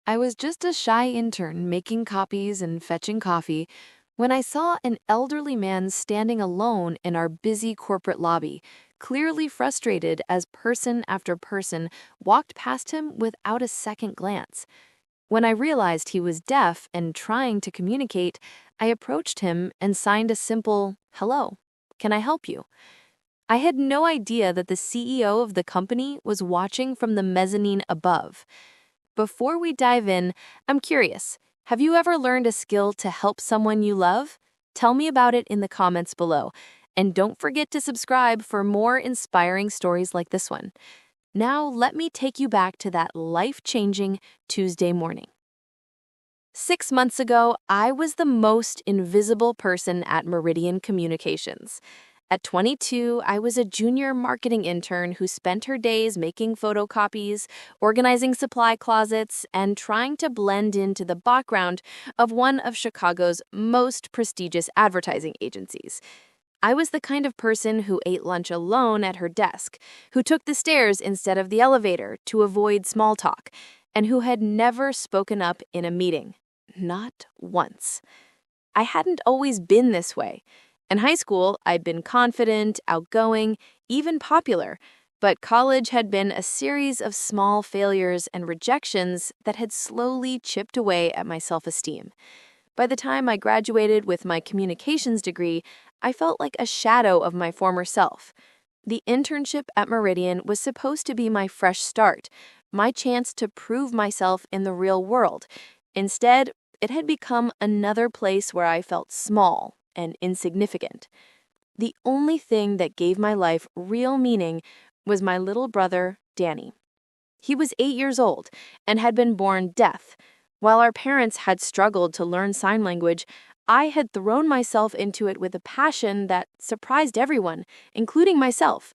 I was just a shy intern making copies and fetching coffee when I saw an elderly man standing alone in our busy corporate lobby, clearly frustrated as person after person walked past him without a second glance. When I realized he was deaf and trying to communicate, I approached him and signed a simple, "Hello, can I help you?" I had no idea that the CEO of the company was watching from the mezzanine above. Before we dive in, I'm curious, have you ever learned a skill to help someone you love? Tell me about it in the comments below. And don't forget to subscribe for more inspiring stories like this one. Now, let me take you back to that life-changing Tuesday morning. 6 months ago, I was the most invisible person at Meridian Communications. At 22, I was a junior marketing intern who spent her days making photocopies, organizing supply closets, and trying to blend into the background of one of Chicago's most prestigious advertising agencies. I was the kind of person who ate lunch alone at her desk, who took the stairs instead of the elevator to avoid small talk, and who had never spoken up in a meeting. Not once. I hadn't always been this way. In high school, I'd been confident, outgoing, even popular, but college had been a series of small failures and rejections that had slowly chipped away at my self-esteem. By the time I graduated with my communications degree, I felt like a shadow of my former self. The internship at Meridian was supposed to be my fresh start, my chance to prove myself in the real world. Instead, it had become another place where I felt small and insignificant. The only thing that gave my life real meaning was my little brother, Danny. He was 8 years old and had been born deaf. While our parents had struggled to learn sign language, I had thrown myself into it with a passion that surprised everyone, including myself.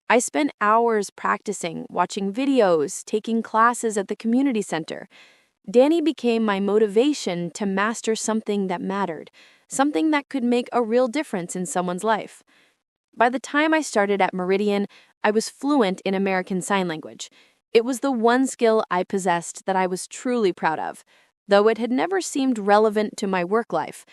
I spent hours practicing, watching videos, taking classes at the community center. Danny became my motivation to master something that mattered, something that could make a real difference in someone's life. By the time I started at Meridian, I was fluent in American Sign Language. It was the one skill I possessed that I was truly proud of, though it had never seemed relevant to my work life.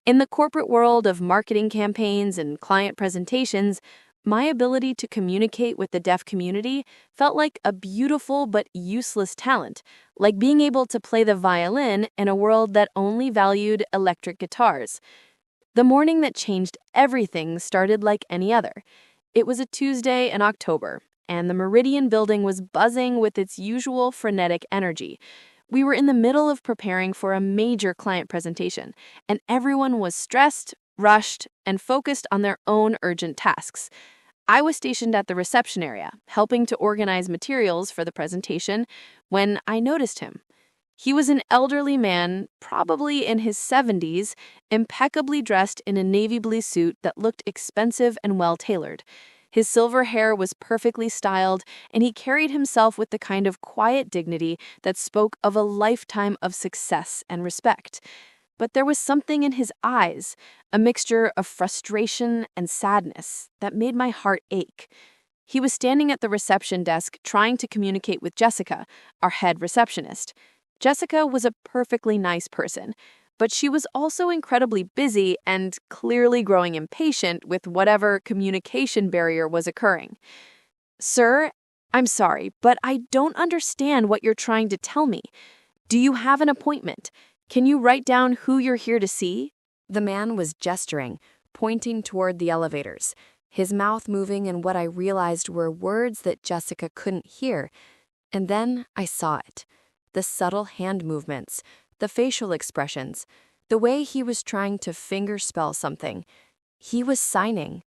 In the corporate world of marketing campaigns and client presentations, my ability to communicate with the deaf community felt like a beautiful but useless talent, like being able to play the violin in a world that only valued electric guitars. The morning that changed everything started like any other. It was a Tuesday in October, and the Meridian building was buzzing with its usual frenetic energy. We were in the middle of preparing for a major client presentation, and everyone was stressed, rushed, and focused on their own urgent tasks. I was stationed at the reception area, helping to organize materials for the presentation, when I noticed him. He was an elderly man, probably in his 70s, impeccably dressed in a navy blue suit that looked expensive and well-tailored. His silver hair was perfectly styled, and he carried himself with the kind of quiet dignity that spoke of a lifetime of success and respect. But there was something in his eyes, a mixture of frustration and sadness, that made my heart ache. He was standing at the reception desk trying to communicate with Jessica, our head receptionist. Jessica was a perfectly nice person, but she was also incredibly busy and clearly growing impatient with whatever communication barrier was occurring. "Sir, I'm sorry, but I don't understand what you're trying to tell me. Do you have an appointment? Can you write down who you're here to see?" The man was gesturing, pointing toward the elevators, his mouth moving in what I realized were words that Jessica couldn't hear. And then I saw it. The subtle hand movements, the facial expressions, the way he was trying to fingerspell something. He was signing.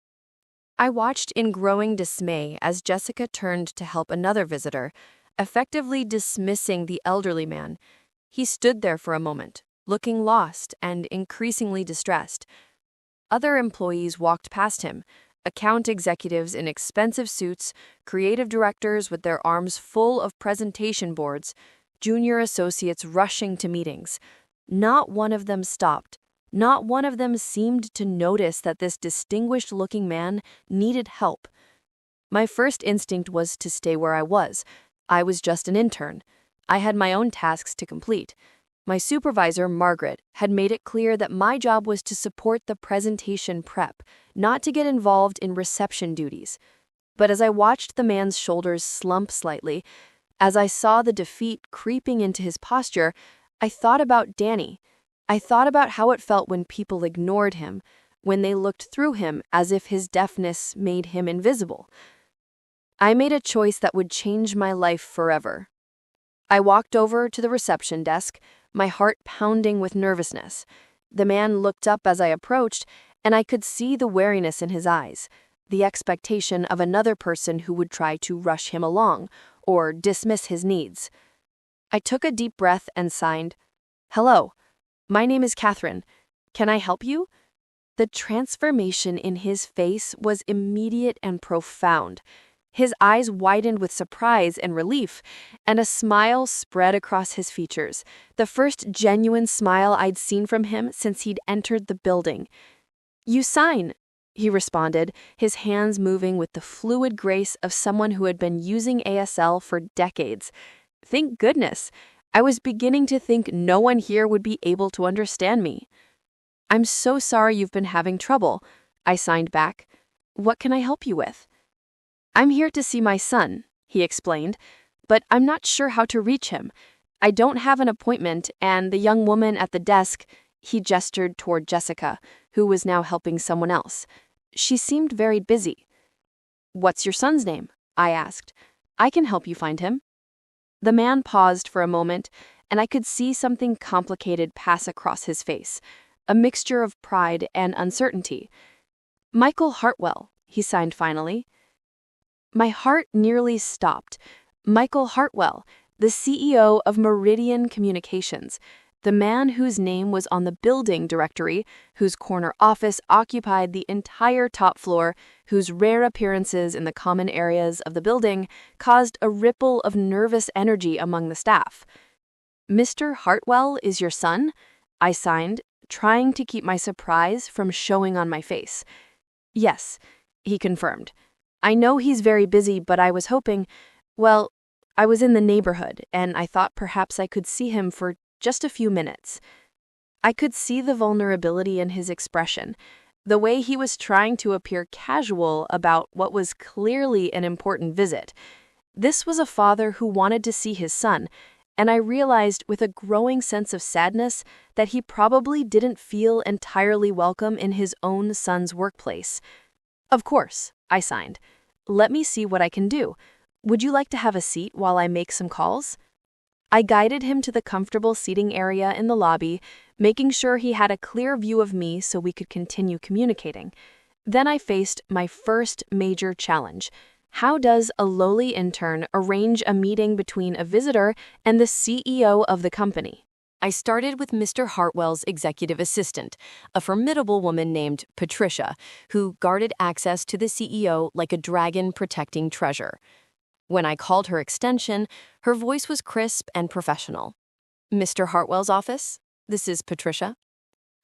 I watched in growing dismay as Jessica turned to help another visitor, effectively dismissing the elderly man. He stood there for a moment, looking lost and increasingly distressed. Other employees walked past him, account executives in expensive suits, creative directors with their arms full of presentation boards, junior associates rushing to meetings. Not one of them stopped. Not one of them seemed to notice that this distinguished-looking man needed help. My first instinct was to stay where I was. I was just an intern. I had my own tasks to complete. My supervisor, Margaret, had made it clear that my job was to support the presentation prep, not to get involved in reception duties. But as I watched the man's shoulders slump slightly, as I saw the defeat creeping into his posture, I thought about Danny. I thought about how it felt when people ignored him, when they looked through him as if his deafness made him invisible. I made a choice that would change my life forever. I walked over to the reception desk, my heart pounding with nervousness. The man looked up as I approached, and I could see the wariness in his eyes, the expectation of another person who would try to rush him along or dismiss his needs. I took a deep breath and signed, "Hello, my name is Kathryn. Can I help you?" The transformation in his face was immediate and profound. His eyes widened with surprise and relief, and a smile spread across his features, the first genuine smile I'd seen from him since he'd entered the building. "You sign," he responded, his hands moving with the fluid grace of someone who had been using ASL for decades. Thank goodness. I was beginning to think no one here would be able to understand me. "I'm so sorry you've been having trouble," I signed back. "What can I help you with?" "I'm here to see my son," he explained, "but I'm not sure how to reach him. I don't have an appointment, and the young woman at the desk," he gestured toward Jessica, who was now helping someone else. "She seemed very busy." "What's your son's name?" I asked. "I can help you find him." The man paused for a moment, and I could see something complicated pass across his face, a mixture of pride and uncertainty. "Michael Hartwell," he signed finally. My heart nearly stopped. Michael Hartwell, the CEO of Meridian Communications, the man whose name was on the building directory, whose corner office occupied the entire top floor, whose rare appearances in the common areas of the building caused a ripple of nervous energy among the staff. "Mr. Hartwell is your son?" I signed, trying to keep my surprise from showing on my face. "Yes," he confirmed. "I know he's very busy, but I was hoping, well, I was in the neighborhood, and I thought perhaps I could see him for just a few minutes." I could see the vulnerability in his expression, the way he was trying to appear casual about what was clearly an important visit. This was a father who wanted to see his son, and I realized with a growing sense of sadness that he probably didn't feel entirely welcome in his own son's workplace. "Of course," I signed. "Let me see what I can do. Would you like to have a seat while I make some calls?" I guided him to the comfortable seating area in the lobby, making sure he had a clear view of me so we could continue communicating. Then I faced my first major challenge. How does a lowly intern arrange a meeting between a visitor and the CEO of the company? I started with Mr. Hartwell's executive assistant, a formidable woman named Patricia, who guarded access to the CEO like a dragon protecting treasure. When I called her extension, her voice was crisp and professional. "Mr. Hartwell's office? This is Patricia."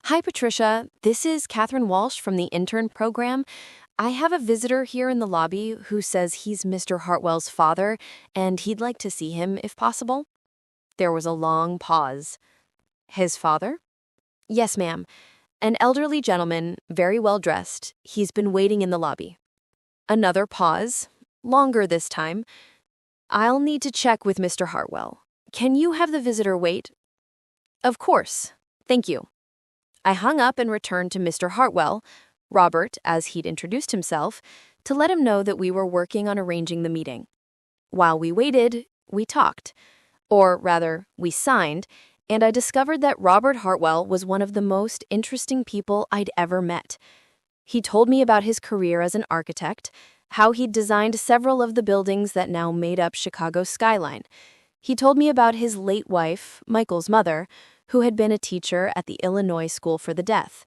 "Hi, Patricia. This is Kathryn Walsh from the intern program. I have a visitor here in the lobby who says he's Mr. Hartwell's father, and he'd like to see him if possible." There was a long pause. "His father?" "Yes, ma'am. An elderly gentleman, very well dressed. He's been waiting in the lobby." Another pause, longer this time. "I'll need to check with Mr. Hartwell. Can you have the visitor wait?" "Of course. Thank you." I hung up and returned to Mr. Hartwell, Robert, as he'd introduced himself, to let him know that we were working on arranging the meeting. While we waited, we talked. Or rather, we signed, and I discovered that Robert Hartwell was one of the most interesting people I'd ever met. He told me about his career as an architect, how he'd designed several of the buildings that now made up Chicago's skyline. He told me about his late wife, Michael's mother, who had been a teacher at the Illinois School for the Deaf.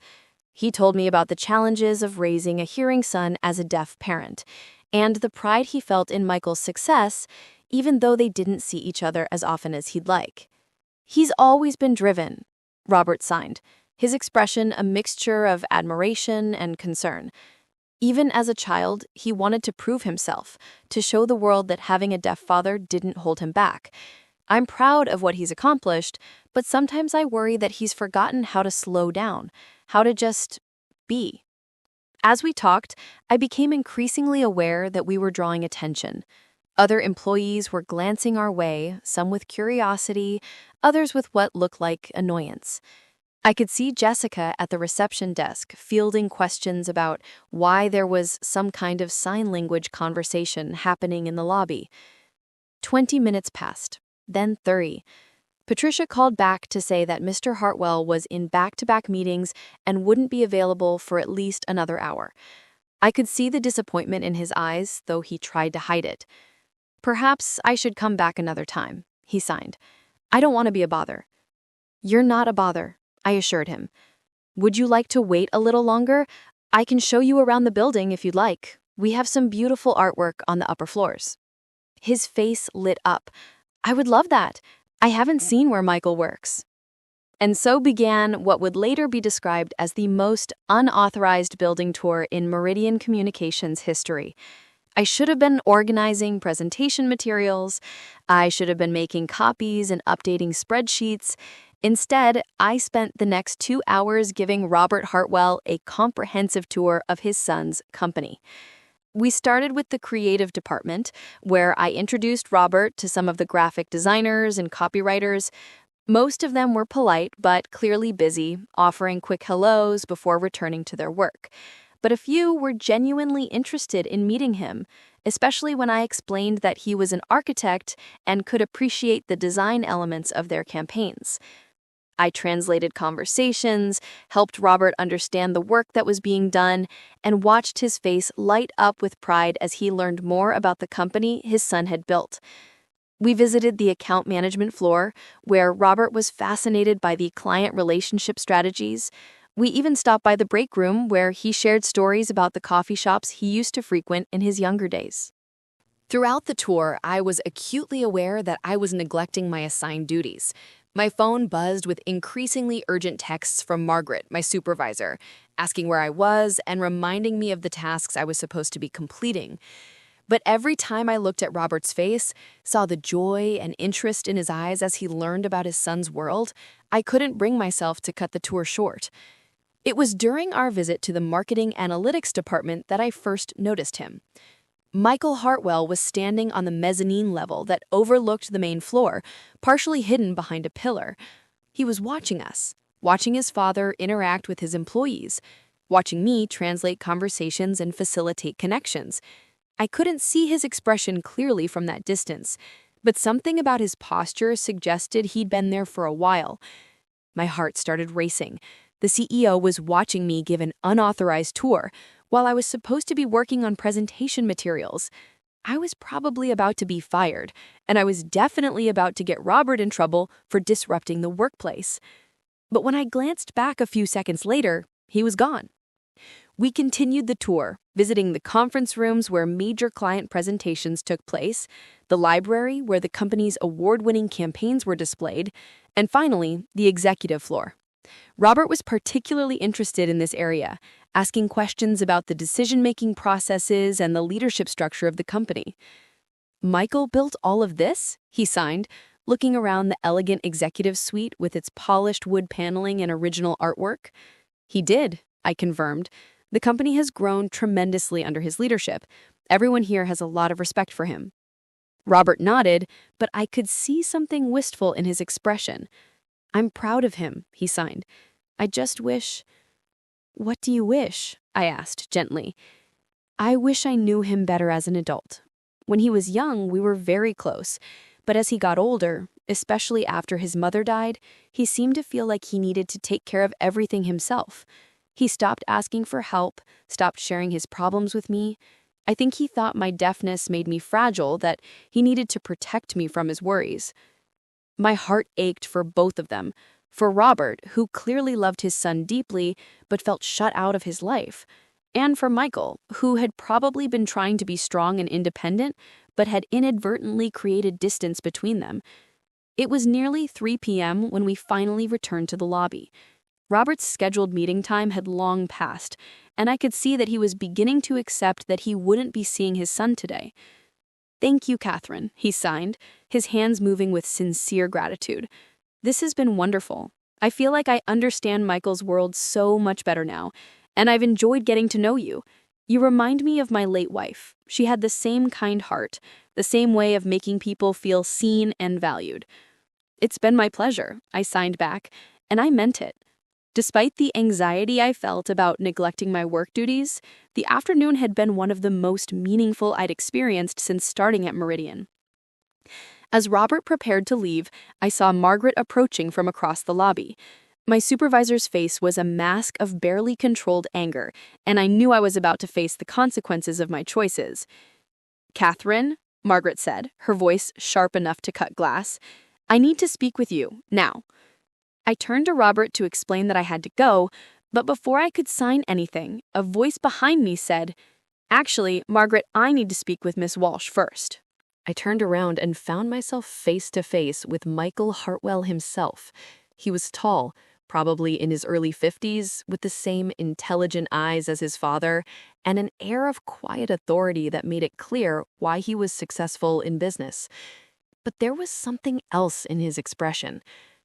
He told me about the challenges of raising a hearing son as a deaf parent, and the pride he felt in Michael's success, even though they didn't see each other as often as he'd like. "He's always been driven," Robert signed, his expression a mixture of admiration and concern. Even as a child, he wanted to prove himself, to show the world that having a deaf father didn't hold him back. I'm proud of what he's accomplished, but sometimes I worry that he's forgotten how to slow down, how to just be. As we talked, I became increasingly aware that we were drawing attention. Other employees were glancing our way, some with curiosity, others with what looked like annoyance. I could see Jessica at the reception desk fielding questions about why there was some kind of sign language conversation happening in the lobby. 20 minutes passed, then 30. Patricia called back to say that Mr. Hartwell was in back-to-back meetings and wouldn't be available for at least another hour. I could see the disappointment in his eyes, though he tried to hide it. "Perhaps I should come back another time," he signed. "I don't want to be a bother." "You're not a bother," I assured him. "Would you like to wait a little longer? I can show you around the building if you'd like. We have some beautiful artwork on the upper floors." His face lit up. "I would love that. I haven't seen where Michael works." And so began what would later be described as the most unauthorized building tour in Meridian Communications history. I should have been organizing presentation materials. I should have been making copies and updating spreadsheets. Instead, I spent the next 2 hours giving Robert Hartwell a comprehensive tour of his son's company. We started with the creative department, where I introduced Robert to some of the graphic designers and copywriters. Most of them were polite but clearly busy, offering quick hellos before returning to their work. But a few were genuinely interested in meeting him, especially when I explained that he was an architect and could appreciate the design elements of their campaigns. I translated conversations, helped Robert understand the work that was being done, and watched his face light up with pride as he learned more about the company his son had built. We visited the account management floor, where Robert was fascinated by the client relationship strategies. We even stopped by the break room, where he shared stories about the coffee shops he used to frequent in his younger days. Throughout the tour, I was acutely aware that I was neglecting my assigned duties. My phone buzzed with increasingly urgent texts from Margaret, my supervisor, asking where I was and reminding me of the tasks I was supposed to be completing. But every time I looked at Robert's face, saw the joy and interest in his eyes as he learned about his son's world, I couldn't bring myself to cut the tour short. It was during our visit to the marketing analytics department that I first noticed him. Michael Hartwell was standing on the mezzanine level that overlooked the main floor, partially hidden behind a pillar. He was watching us, watching his father interact with his employees, watching me translate conversations and facilitate connections. I couldn't see his expression clearly from that distance, but something about his posture suggested he'd been there for a while. My heart started racing. The CEO was watching me give an unauthorized tour, while I was supposed to be working on presentation materials. I was probably about to be fired, and I was definitely about to get Robert in trouble for disrupting the workplace. But when I glanced back a few seconds later, he was gone. We continued the tour, visiting the conference rooms where major client presentations took place, the library where the company's award-winning campaigns were displayed, and finally, the executive floor. Robert was particularly interested in this area, asking questions about the decision-making processes and the leadership structure of the company. "Michael built all of this?" he signed, looking around the elegant executive suite with its polished wood paneling and original artwork. "He did," I confirmed. "The company has grown tremendously under his leadership. Everyone here has a lot of respect for him." Robert nodded, but I could see something wistful in his expression. "I'm proud of him," he signed. "I just wish—" "What do you wish?" I asked gently. "I wish I knew him better as an adult. When he was young, we were very close, but as he got older, especially after his mother died, he seemed to feel like he needed to take care of everything himself. He stopped asking for help, stopped sharing his problems with me. I think he thought my deafness made me fragile, that he needed to protect me from his worries." My heart ached for both of them, for Robert, who clearly loved his son deeply but felt shut out of his life, and for Michael, who had probably been trying to be strong and independent but had inadvertently created distance between them. It was nearly 3 p.m. when we finally returned to the lobby. Robert's scheduled meeting time had long passed, and I could see that he was beginning to accept that he wouldn't be seeing his son today. "Thank you, Kathryn," he signed, his hands moving with sincere gratitude. "This has been wonderful. I feel like I understand Michael's world so much better now, and I've enjoyed getting to know you. You remind me of my late wife. She had the same kind heart, the same way of making people feel seen and valued." "It's been my pleasure," I signed back, and I meant it. Despite the anxiety I felt about neglecting my work duties, the afternoon had been one of the most meaningful I'd experienced since starting at Meridian. As Robert prepared to leave, I saw Margaret approaching from across the lobby. My supervisor's face was a mask of barely controlled anger, and I knew I was about to face the consequences of my choices. "Kathryn," Margaret said, her voice sharp enough to cut glass, "I need to speak with you, now." I turned to Robert to explain that I had to go, but before I could sign anything, a voice behind me said, "Actually, Margaret, I need to speak with Miss Walsh first." I turned around and found myself face to face with Michael Hartwell himself. He was tall, probably in his early 50s, with the same intelligent eyes as his father, and an air of quiet authority that made it clear why he was successful in business. But there was something else in his expression,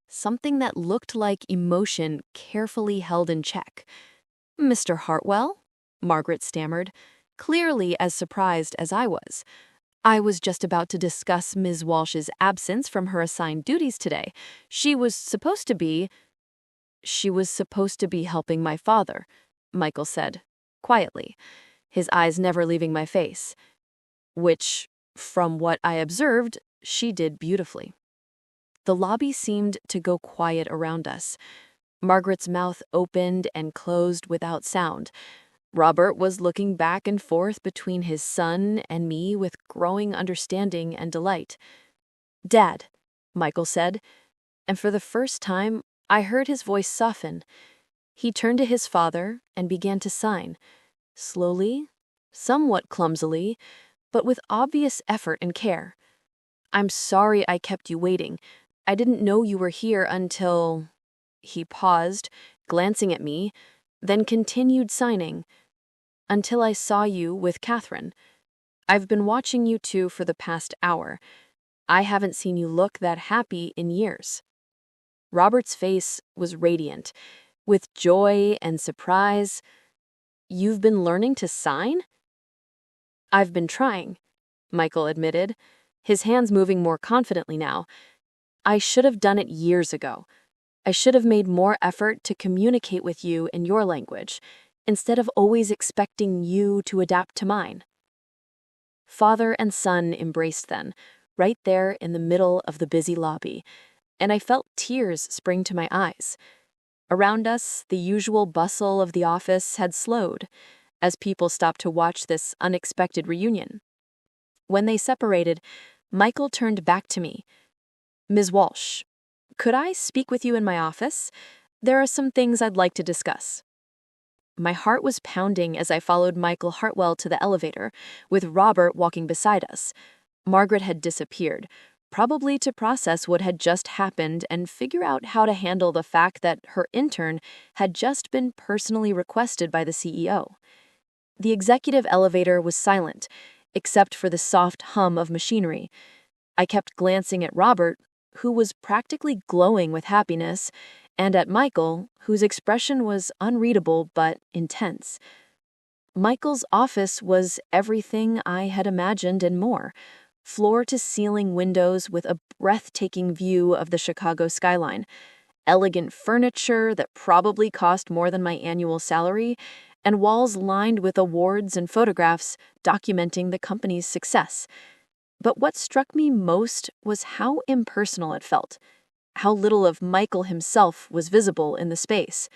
something that looked like emotion carefully held in check. "Mr. Hartwell?" Margaret stammered, clearly as surprised as I was. "I was just about to discuss Ms. Walsh's absence from her assigned duties today. She was supposed to be helping my father," Michael said, quietly, his eyes never leaving my face. Which, from what I observed, she did beautifully. The lobby seemed to go quiet around us. Margaret's mouth opened and closed without sound. Robert was looking back and forth between his son and me with growing understanding and delight. "Dad," Michael said, and for the first time, I heard his voice soften. He turned to his father and began to sign, slowly, somewhat clumsily, but with obvious effort and care. "I'm sorry I kept you waiting. I didn't know you were here until—" He paused, glancing at me, then continued signing. "Until I saw you with Kathryn. I've been watching you two for the past hour. I haven't seen you look that happy in years." Robert's face was radiant, with joy and surprise. "You've been learning to sign?" "I've been trying," Michael admitted, his hands moving more confidently now. "I should have done it years ago. I should have made more effort to communicate with you in your language, instead of always expecting you to adapt to mine." Father and son embraced then, right there in the middle of the busy lobby, and I felt tears spring to my eyes. Around us, the usual bustle of the office had slowed, as people stopped to watch this unexpected reunion. When they separated, Michael turned back to me. "Ms. Walsh, could I speak with you in my office? There are some things I'd like to discuss." My heart was pounding as I followed Michael Hartwell to the elevator, with Robert walking beside us. Margaret had disappeared, probably to process what had just happened and figure out how to handle the fact that her intern had just been personally requested by the CEO. The executive elevator was silent, except for the soft hum of machinery. I kept glancing at Robert, who was practically glowing with happiness, and at Michael, whose expression was unreadable but intense. Michael's office was everything I had imagined and more. Floor-to-ceiling windows with a breathtaking view of the Chicago skyline, elegant furniture that probably cost more than my annual salary, and walls lined with awards and photographs documenting the company's success. But what struck me most was how impersonal it felt, how little of Michael himself was visible in the space.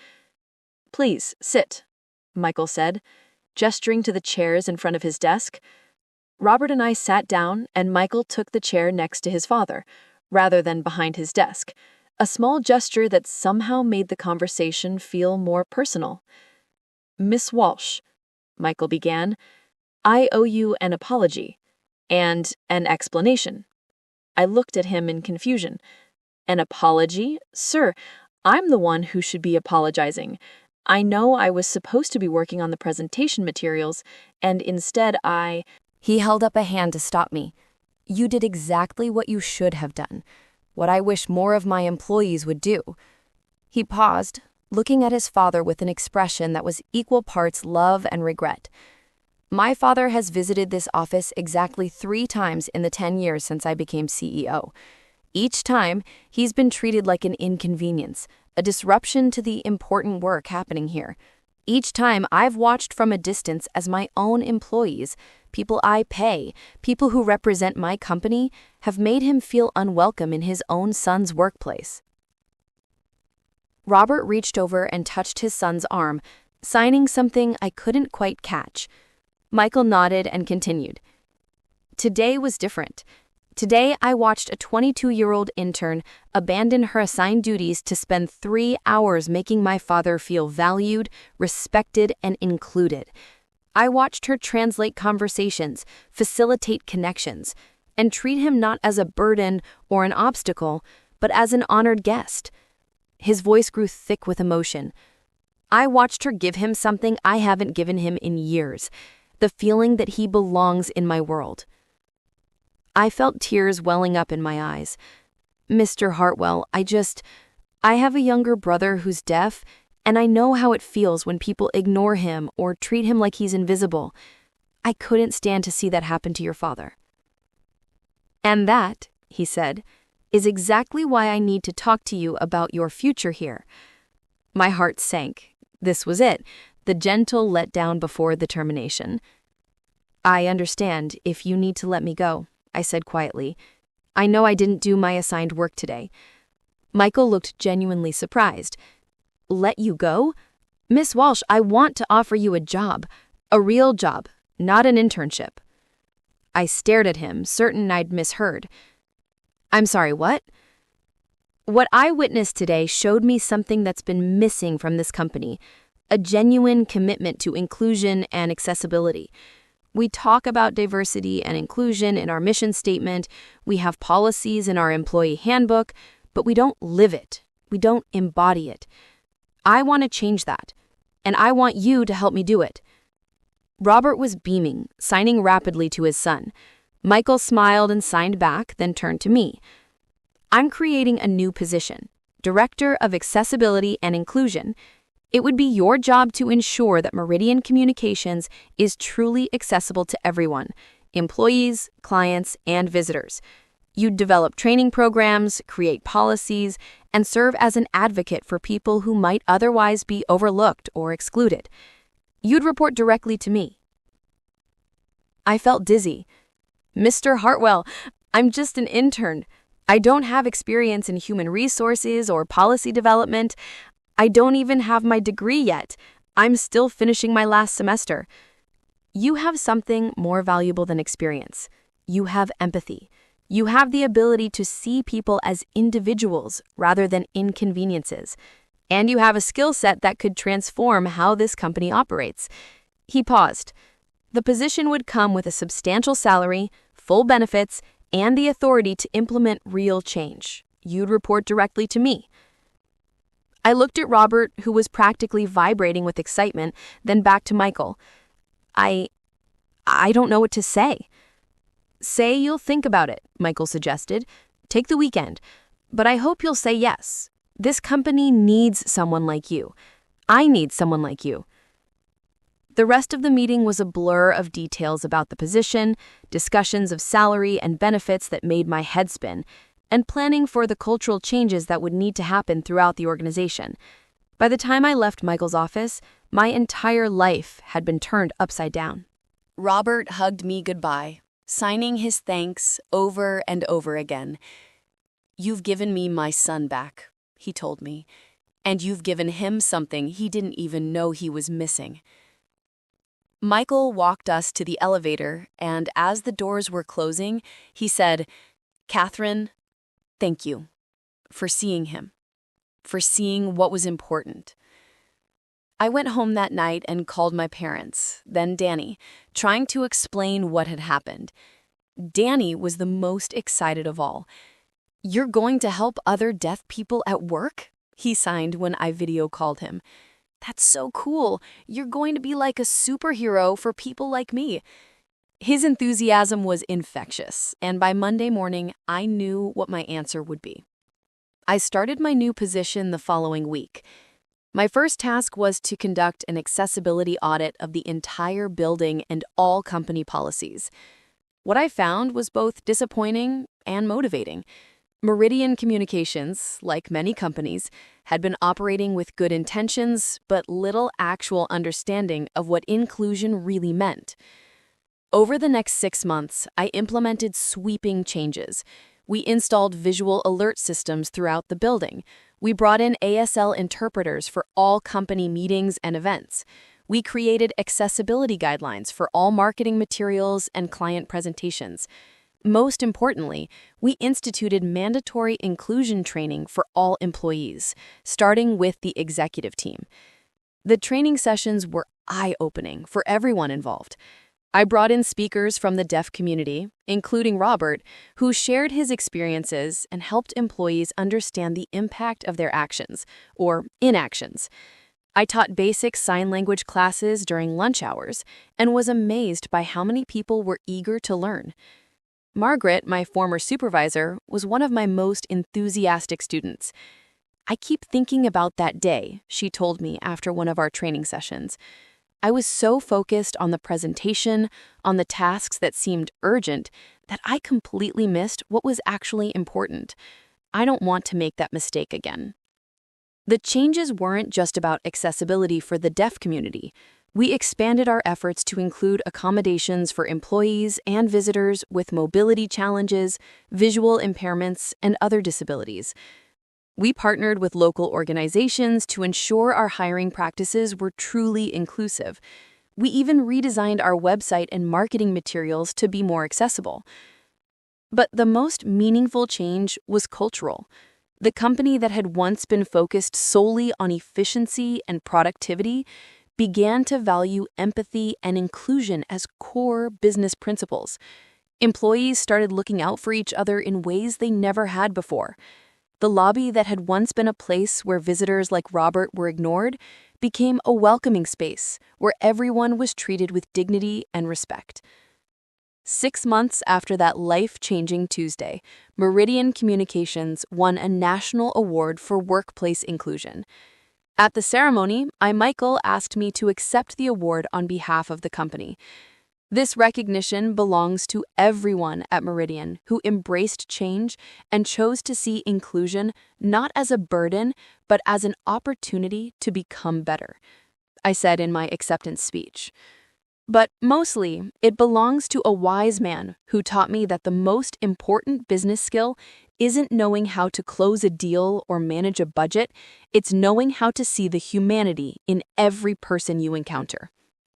"Please, sit," Michael said, gesturing to the chairs in front of his desk. Robert and I sat down, and Michael took the chair next to his father, rather than behind his desk, a small gesture that somehow made the conversation feel more personal. "Miss Walsh," Michael began, "I owe you an apology and an explanation." I looked at him in confusion. "An apology? Sir, I'm the one who should be apologizing. I know I was supposed to be working on the presentation materials, and instead He held up a hand to stop me. You did exactly what you should have done, what I wish more of my employees would do. He paused, looking at his father with an expression that was equal parts love and regret. My father has visited this office exactly 3 times in the 10 years since I became CEO. Each time, he's been treated like an inconvenience, a disruption to the important work happening here. Each time, I've watched from a distance as my own employees, people I pay, people who represent my company, have made him feel unwelcome in his own son's workplace. Robert reached over and touched his son's arm, signing something I couldn't quite catch. Michael nodded and continued. Today was different. Today, I watched a 22-year-old intern abandon her assigned duties to spend 3 hours making my father feel valued, respected, and included. I watched her translate conversations, facilitate connections, and treat him not as a burden or an obstacle, but as an honored guest. His voice grew thick with emotion. I watched her give him something I haven't given him in years, the feeling that he belongs in my world. I felt tears welling up in my eyes. Mr. Hartwell, I have a younger brother who's deaf, and I know how it feels when people ignore him or treat him like he's invisible. I couldn't stand to see that happen to your father. And that, he said, is exactly why I need to talk to you about your future here. My heart sank. This was it, the gentle letdown before the termination. I understand if you need to let me go, I said quietly. I know I didn't do my assigned work today. Michael looked genuinely surprised. Let you go? Miss Walsh, I want to offer you a job. A real job, not an internship. I stared at him, certain I'd misheard. I'm sorry, what? What I witnessed today showed me something that's been missing from this company, a genuine commitment to inclusion and accessibility. We talk about diversity and inclusion in our mission statement, we have policies in our employee handbook, but we don't live it. We don't embody it. I want to change that, and I want you to help me do it. Robert was beaming, signing rapidly to his son. Michael smiled and signed back, then turned to me. I'm creating a new position, Director of Accessibility and Inclusion. It would be your job to ensure that Meridian Communications is truly accessible to everyone, employees, clients, and visitors. You'd develop training programs, create policies, and serve as an advocate for people who might otherwise be overlooked or excluded. You'd report directly to me. I felt dizzy. Mr. Hartwell, I'm just an intern. I don't have experience in human resources or policy development. I don't even have my degree yet. I'm still finishing my last semester. You have something more valuable than experience. You have empathy. You have the ability to see people as individuals rather than inconveniences. And you have a skill set that could transform how this company operates. He paused. The position would come with a substantial salary, full benefits, and the authority to implement real change. You'd report directly to me. I looked at Robert, who was practically vibrating with excitement, then back to Michael. I don't know what to say. Say you'll think about it, Michael suggested. Take the weekend. But I hope you'll say yes. This company needs someone like you. I need someone like you. The rest of the meeting was a blur of details about the position, discussions of salary and benefits that made my head spin, and planning for the cultural changes that would need to happen throughout the organization. By the time I left Michael's office, my entire life had been turned upside down. Robert hugged me goodbye, signing his thanks over and over again. You've given me my son back, he told me, and you've given him something he didn't even know he was missing. Michael walked us to the elevator, and as the doors were closing, he said, Kathryn, thank you for seeing him, for seeing what was important. I went home that night and called my parents, then Danny, trying to explain what had happened. Danny was the most excited of all. You're going to help other deaf people at work? He signed when I video called him. That's so cool. You're going to be like a superhero for people like me. His enthusiasm was infectious, and by Monday morning, I knew what my answer would be. I started my new position the following week. My first task was to conduct an accessibility audit of the entire building and all company policies. What I found was both disappointing and motivating. Meridian Communications, like many companies, had been operating with good intentions, but little actual understanding of what inclusion really meant. Over the next 6 months, I implemented sweeping changes. We installed visual alert systems throughout the building. We brought in ASL interpreters for all company meetings and events. We created accessibility guidelines for all marketing materials and client presentations. Most importantly, we instituted mandatory inclusion training for all employees, starting with the executive team. The training sessions were eye-opening for everyone involved. I brought in speakers from the deaf community, including Robert, who shared his experiences and helped employees understand the impact of their actions, or inactions. I taught basic sign language classes during lunch hours and was amazed by how many people were eager to learn. Margaret, my former supervisor, was one of my most enthusiastic students. "I keep thinking about that day," she told me after one of our training sessions. "I was so focused on the presentation, on the tasks that seemed urgent, that I completely missed what was actually important. I don't want to make that mistake again." The changes weren't just about accessibility for the deaf community. We expanded our efforts to include accommodations for employees and visitors with mobility challenges, visual impairments, and other disabilities. We partnered with local organizations to ensure our hiring practices were truly inclusive. We even redesigned our website and marketing materials to be more accessible. But the most meaningful change was cultural. The company that had once been focused solely on efficiency and productivity began to value empathy and inclusion as core business principles. Employees started looking out for each other in ways they never had before. The lobby that had once been a place where visitors like Robert were ignored became a welcoming space where everyone was treated with dignity and respect. 6 months after that life-changing Tuesday, Meridian Communications won a national award for workplace inclusion. At the ceremony, Michael asked me to accept the award on behalf of the company. This recognition belongs to everyone at Meridian who embraced change and chose to see inclusion not as a burden, but as an opportunity to become better, I said in my acceptance speech. But mostly, it belongs to a wise man who taught me that the most important business skill isn't knowing how to close a deal or manage a budget, it's knowing how to see the humanity in every person you encounter.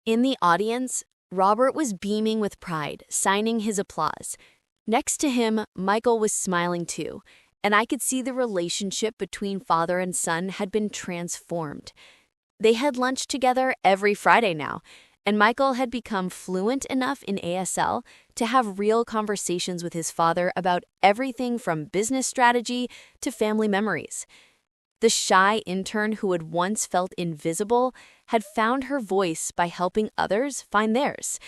In the audience, Robert was beaming with pride, signing his applause. Next to him, Michael was smiling too, and I could see the relationship between father and son had been transformed. They had lunch together every Friday now, and Michael had become fluent enough in ASL to have real conversations with his father about everything from business strategy to family memories. The shy intern who had once felt invisible had found her voice by helping others find theirs.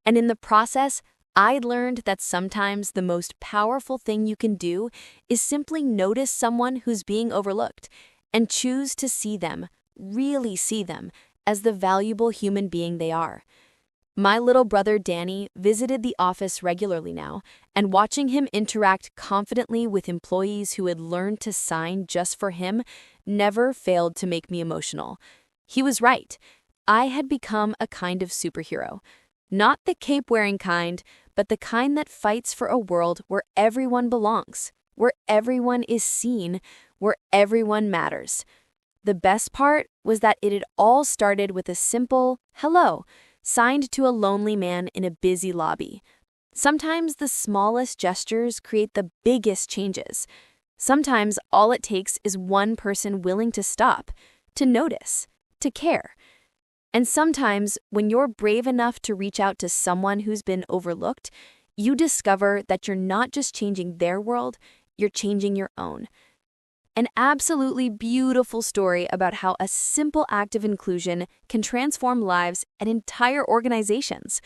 And in the process, I'd learned that sometimes the most powerful thing you can do is simply notice someone who's being overlooked and choose to see them, really see them, as the valuable human being they are. My little brother Danny visited the office regularly now, and watching him interact confidently with employees who had learned to sign just for him never failed to make me emotional. He was right. I had become a kind of superhero. Not the cape-wearing kind, but the kind that fights for a world where everyone belongs, where everyone is seen, where everyone matters. The best part was that it had all started with a simple hello, signed to a lonely man in a busy lobby. Sometimes the smallest gestures create the biggest changes. Sometimes all it takes is one person willing to stop, to notice, to care. And sometimes when you're brave enough to reach out to someone who's been overlooked, you discover that you're not just changing their world, you're changing your own. An absolutely beautiful story about how a simple act of inclusion can transform lives and entire organizations.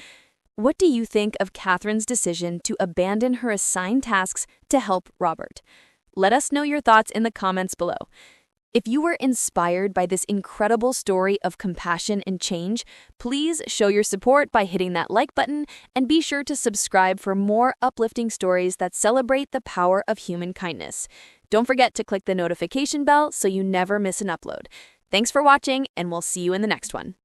What do you think of Kathryn's decision to abandon her assigned tasks to help Robert? Let us know your thoughts in the comments below. If you were inspired by this incredible story of compassion and change, please show your support by hitting that like button and be sure to subscribe for more uplifting stories that celebrate the power of human kindness. Don't forget to click the notification bell so you never miss an upload. Thanks for watching, and we'll see you in the next one.